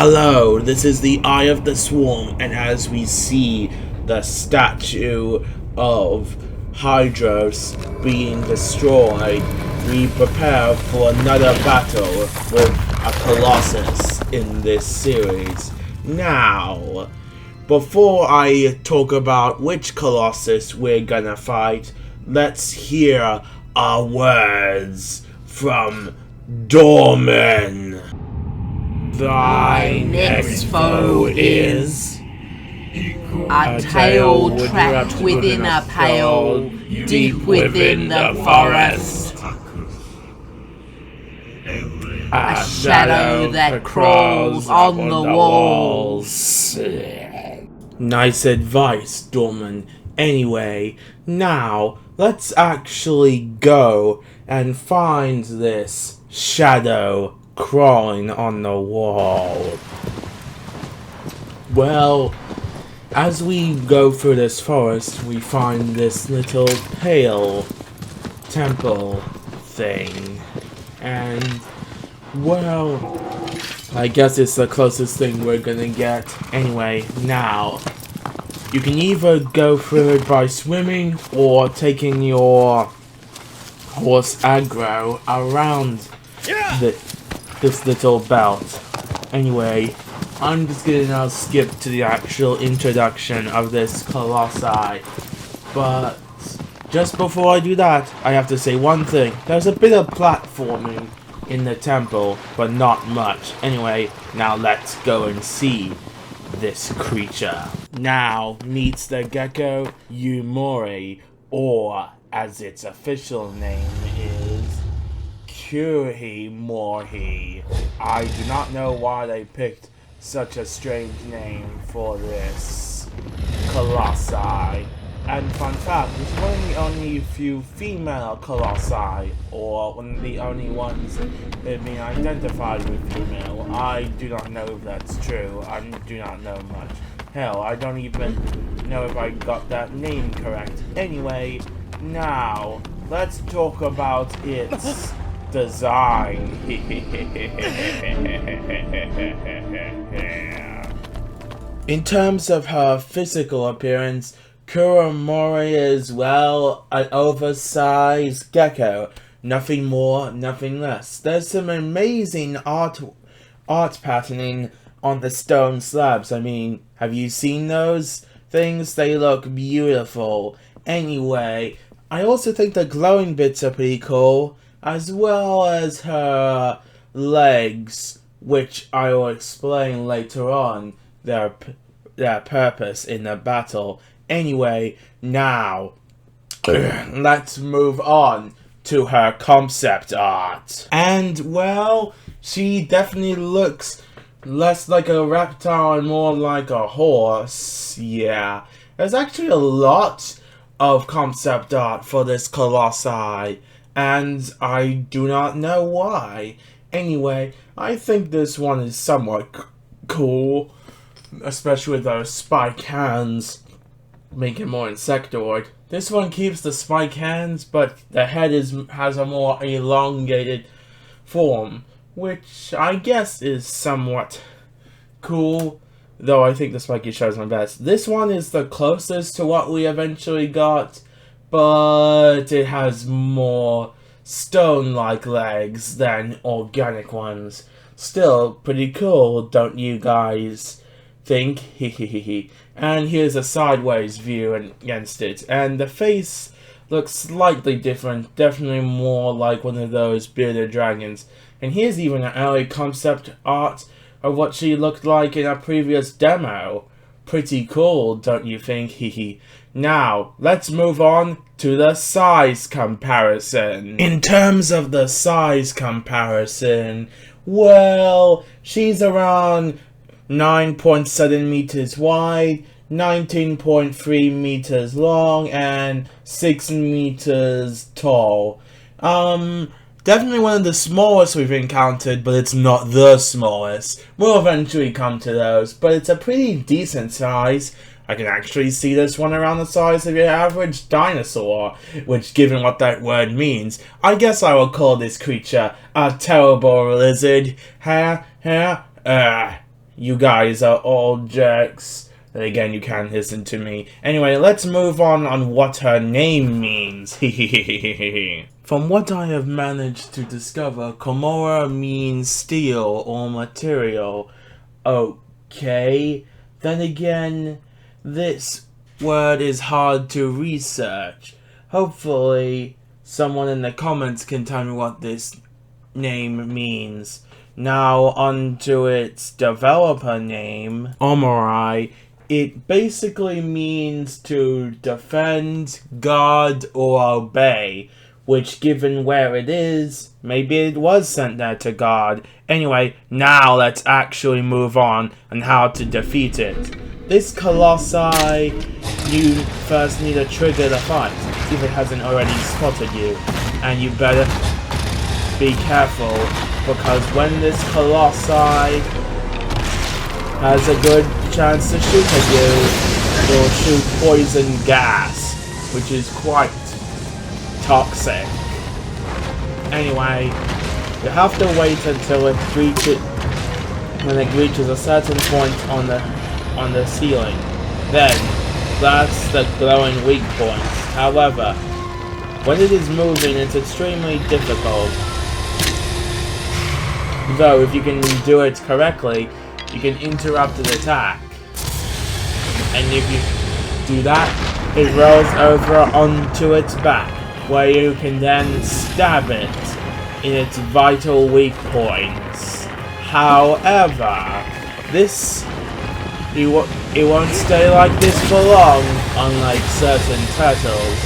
Hello, this is the Eye of the Swarm, and as we see the statue of Hydros being destroyed, we prepare for another battle with a Colossus in this series. Now, before I talk about which Colossus we're gonna fight, let's hear our words from Dorman. Thy next foe is a tail trapped within a pail, deep within the forest. A shadow that crawls on the walls. Nice advice, Dorman. Anyway, now let's actually go and find this shadow crawling on the wall. Well, as we go through this forest, we find this little pale temple thing. And, well, I guess it's the closest thing we're gonna get. Anyway, now, you can either go through it by swimming or taking your horse aggro around this little belt. Anyway, I'm just gonna now skip to the actual introduction of this Colossi. But just before I do that, I have to say one thing. There's a bit of platforming in the temple, but not much. Anyway, now let's go and see this creature. Now meets the gecko Kuromori, or as its official name is Kuromori. I do not know why they picked such a strange name for this Colossi. And fun fact, it's one of the only few female Colossi, or one of the only ones that being identified with female. I do not know if that's true. I do not know much. Hell, I don't even know if I got that name correct. Anyway, now, let's talk about its design. In terms of her physical appearance, Kuromori is, well, an oversized gecko. Nothing more, nothing less. There's some amazing art patterning on the stone slabs. I mean, have you seen those things? They look beautiful. Anyway, I also think the glowing bits are pretty cool, as well as her legs, which I will explain later on their purpose in the battle. Anyway, now, let's move on to her concept art. And, well, she definitely looks less like a reptile and more like a horse. Yeah, there's actually a lot of concept art for this Colossi, and I do not know why. Anyway, I think this one is somewhat cool, especially with those spike hands, make it more insectoid. This one keeps the spike hands, but the head has a more elongated form, which I guess is somewhat cool, though I think the spiky shows my best. This one is the closest to what we eventually got, but it has more stone-like legs than organic ones. Still pretty cool, don't you guys think? Hehehe. And here's a sideways view against it, and the face looks slightly different, definitely more like one of those bearded dragons. And here's even an early concept art of what she looked like in a previous demo. Pretty cool, don't you think? Hehe. Now, let's move on to the size comparison. In terms of the size comparison, well, she's around 9.7 meters wide, 19.3 meters long, and 6 meters tall. Definitely one of the smallest we've encountered, but it's not the smallest. We'll eventually come to those, but it's a pretty decent size. I can actually see this one around the size of your average dinosaur, which, given what that word means, I guess I will call this creature a terrible lizard. You guys are all jerks. Then again, you can't listen to me. Anyway, let's move on what her name means. From what I have managed to discover, Komora means steel or material. Okay. Then again, this word is hard to research. Hopefully, someone in the comments can tell me what this name means. Now, onto its developer name, Omorai. It basically means to defend, guard, or obey, which, given where it is, maybe it was sent there to guard. Anyway, now let's actually move on how to defeat it. This Colossi, you first need to trigger the fight, if it hasn't already spotted you. And you better be careful, because when this Colossi has a good chance to shoot at you, it will shoot poison gas, which is quite toxic. Anyway, you have to wait until it reaches, when it reaches a certain point on the ceiling. Then, that's the glowing weak point. However, when it is moving, it's extremely difficult. Though, if you can do it correctly, you can interrupt an attack. And if you do that, it rolls over onto its back, where you can then stab it in its vital weak points. However, it won't stay like this for long, unlike certain turtles.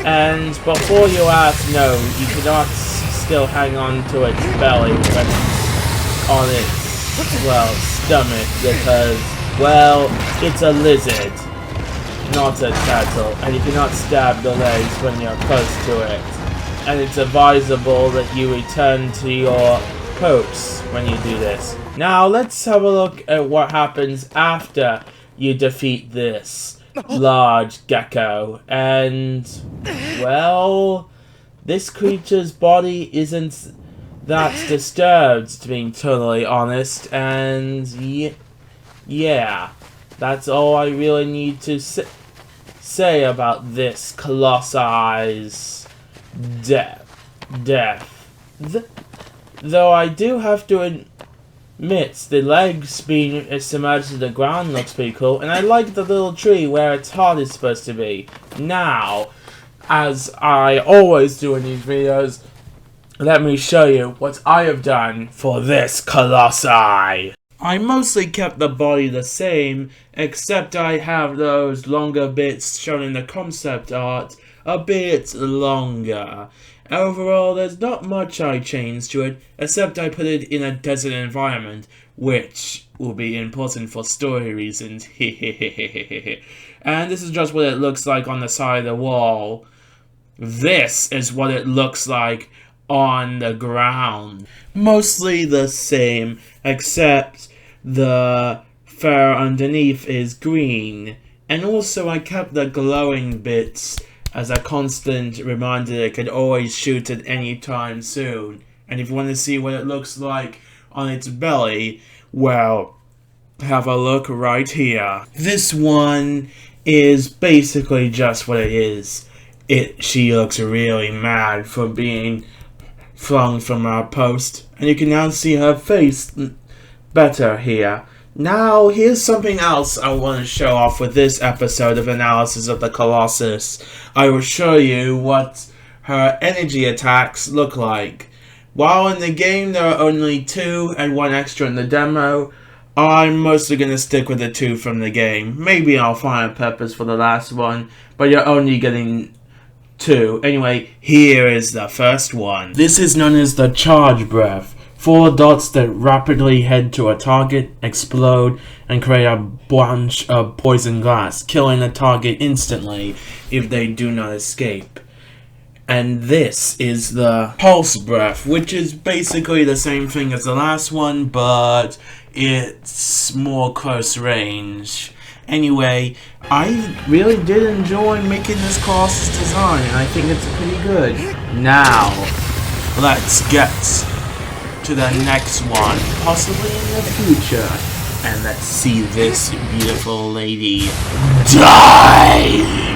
And before you ask, no, you cannot still hang on to its belly when it's on its, well, stomach, because, well, it's a lizard, not a turtle, and you cannot stab the legs when you're close to it. And it's advisable that you return to your posts when you do this. Now, let's have a look at what happens after you defeat this large gecko. And, well, this creature's body isn't that disturbed, to be totally honest, and yeah, that's all I really need to say about this Colossus' death. Though I do have to admit, the legs being submerged to the ground looks pretty cool, and I like the little tree where its heart is supposed to be. Now, as I always do in these videos, let me show you what I have done for this Colossi. I mostly kept the body the same, except I have those longer bits shown in the concept art a bit longer. Overall, there's not much I changed to it, except I put it in a desert environment, which will be important for story reasons. And this is just what it looks like on the side of the wall. This is what it looks like on the ground. Mostly the same, except the fur underneath is green. And also I kept the glowing bits as a constant reminder that it could always shoot at any time soon. And if you want to see what it looks like on its belly, well, have a look right here. This one is basically just what it is. She looks really mad for being flung from our post, and you can now see her face better here. Now, here's something else I want to show off with this episode of analysis of the Colossus. I will show you what her energy attacks look like. While in the game there are only 2 and 1 extra in the demo, I'm mostly going to stick with the 2 from the game. Maybe I'll find a purpose for the last one, but you're only getting 2. Anyway, here is the first one. This is known as the Charge Breath. 4 dots that rapidly head to a target, explode, and create a bunch of poison gas, killing the target instantly if they do not escape. And this is the Pulse Breath, which is basically the same thing as the last one, but it's more close range. Anyway, I really did enjoy making this Colossus design, and I think it's pretty good. Now, let's get to the next one, possibly in the future. And let's see this beautiful lady die!